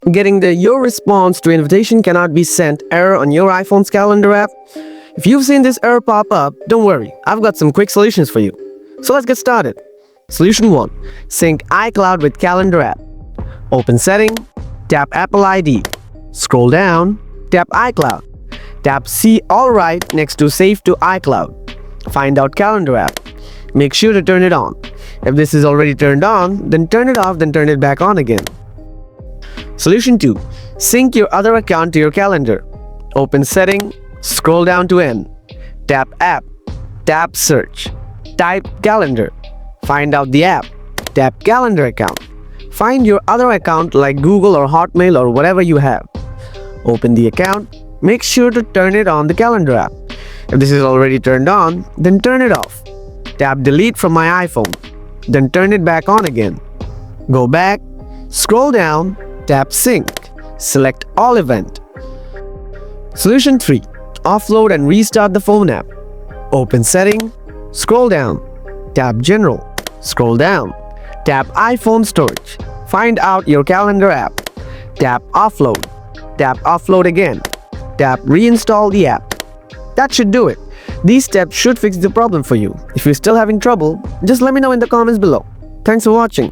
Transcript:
Getting the "Your response to invitation cannot be sent" error on your iPhone's calendar app? If you've seen this error pop up, don't worry, I've got some quick solutions for you. So let's get started. Solution 1. Sync iCloud with calendar app. Open Setting, tap Apple ID. Scroll down, tap iCloud. Tap See All Right next to Save to iCloud. Find out calendar app. Make sure to turn it on. If this is already turned on, then turn it off, then turn it back on again. Solution 2. Sync your other account to your calendar. Open Setting, scroll down to End. Tap App, tap Search. Type Calendar. Find out the app. Tap Calendar account. Find your other account like Google or Hotmail or whatever you have. Open the account. Make sure to turn it on the calendar app. If this is already turned on, then turn it off. Tap Delete from my iPhone. Then turn it back on again. Go back, scroll down, tap Sync. Select All Event. Solution 3. Offload and restart the phone app. Open Setting, scroll down, tap General, scroll down, tap iPhone Storage. Find out your calendar app. Tap Offload. Tap Offload again. Tap Reinstall the app. That should do it. These steps should fix the problem for you. If you're still having trouble, just let me know in the comments below. Thanks for watching.